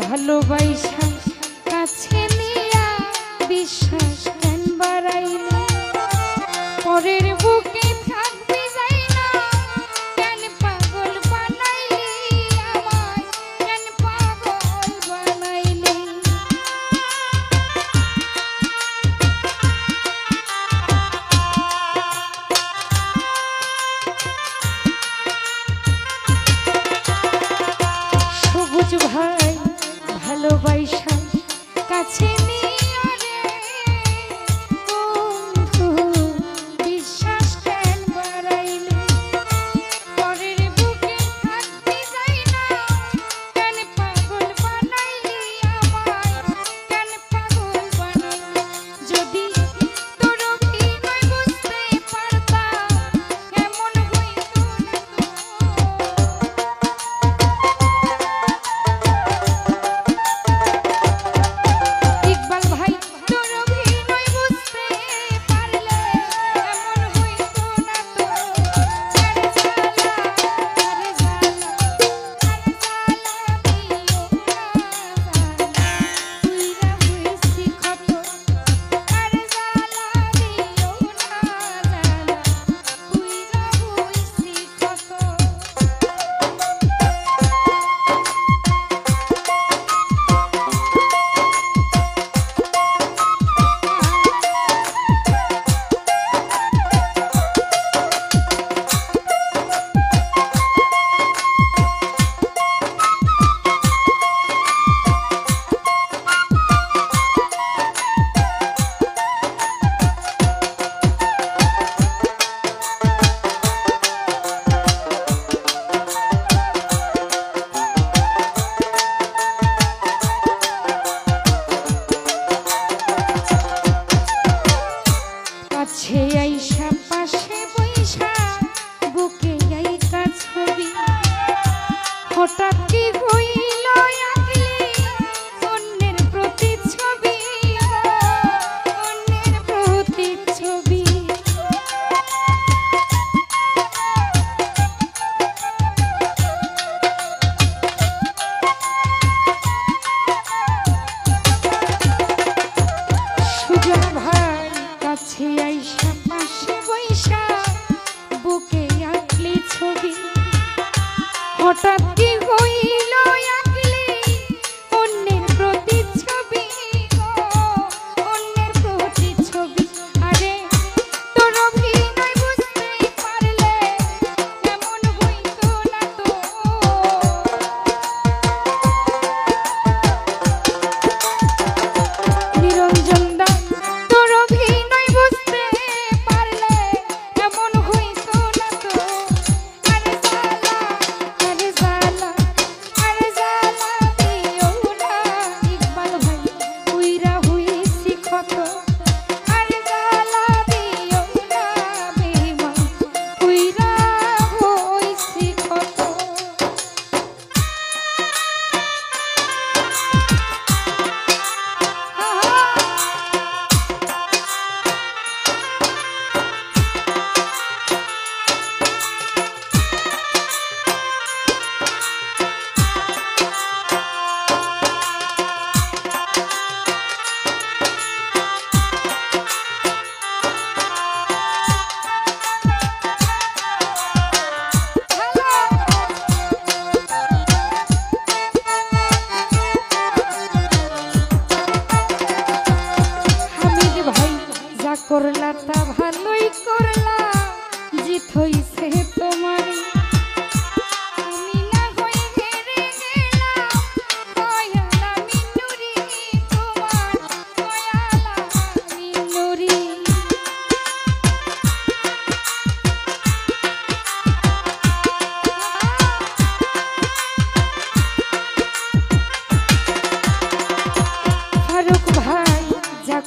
ভালোবাসা কাছে নিয়া বিশ্বাস কেন বাড়াইলে পরের বুকে থাকবি যাই না কেন পাগল বানাইলি আমায় কেন পাগল বানাইলি সবুজ ভাই ভালোবাসা কাছে নিয়া রে বন্ধু বিশ্বাস কেন বাড়াইলে পরের বুকে থাকতে যাই না কেন পাগল বানাইলি আমায় কেন পাগল বানাইলি যদি তোর অভিনয় বুঝতে পারতাম এমন হইতো না তো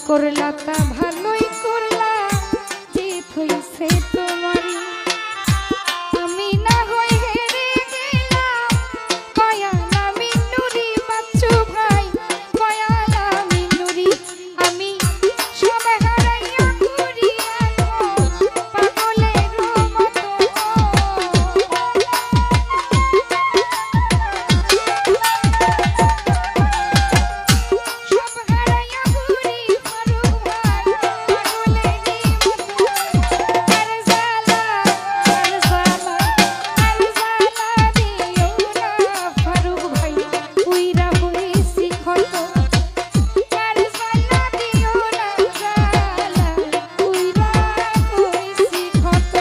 করলা তা ভালোই করলা, জিত হইছে তোমারই। আমি না হই হেরে গেলাম, কয়াল আমি নুরি বাচ্চু ভাই, কয়াল আমি নুরি। আমি সব হারাইয়া ঘুরি এখন পাগলের মতো। সব হারাইয়া ঘুরি ফারুক ভাই, পাগলেরই মতো। আর জ্বালা, আর জ্বালা, আর জ্বালা দিও না ফারুক ভাই, উইরা হইছি ক্ষত। আর জ্বালা দিও না, জ্বালা, উইরা হইছি ক্ষত।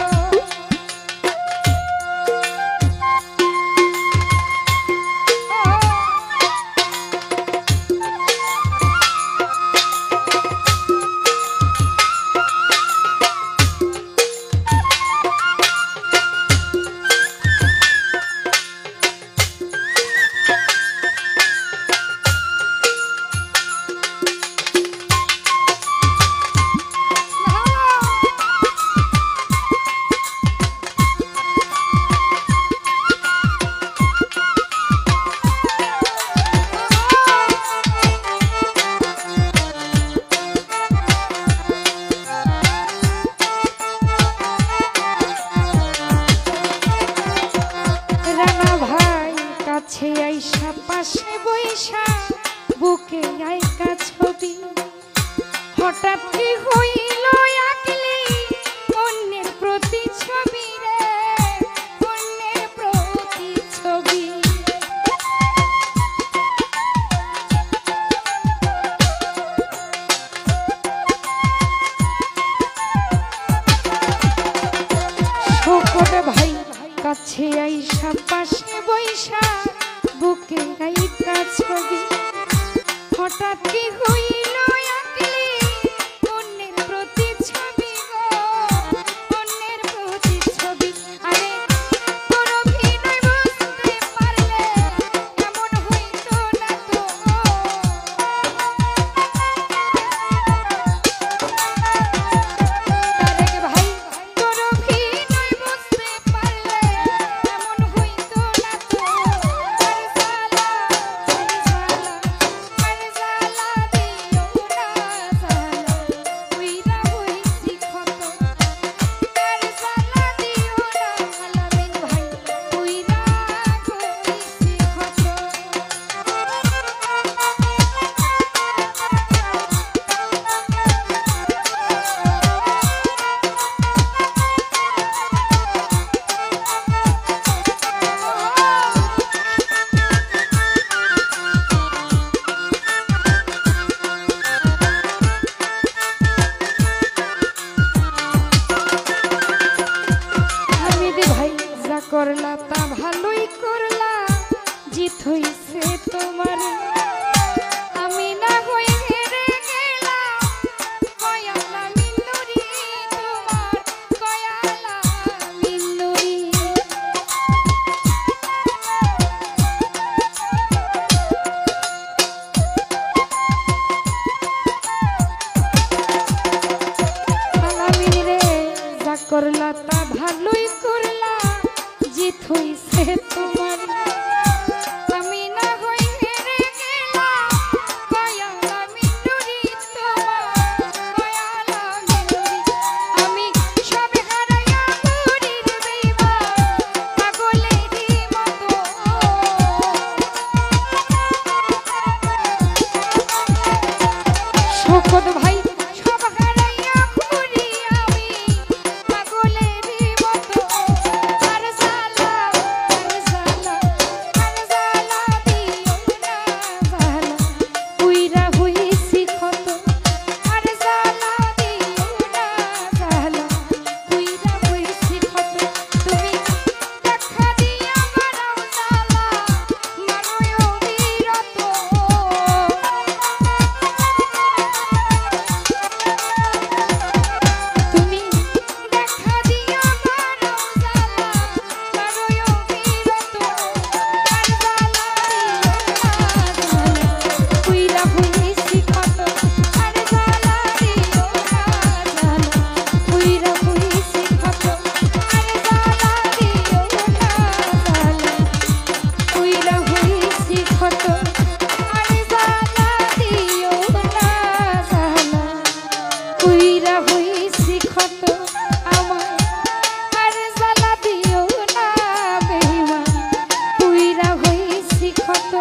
রানা ভাই কাছে আইসা পাশে বইসা বুকে আইকা ছবি, হঠাৎ কি হইল আঁকলি অন্যের প্রতি ছবি রে, অন্যের প্রতি ছবি। শোকত ভাই কাছে আইসা পাশে বইসা বুকে আইকা ছবি, হঠাৎ কি হইল আঁকলি অন্যের প্রতি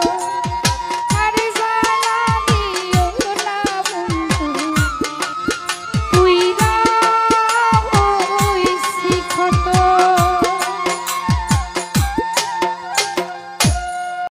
গো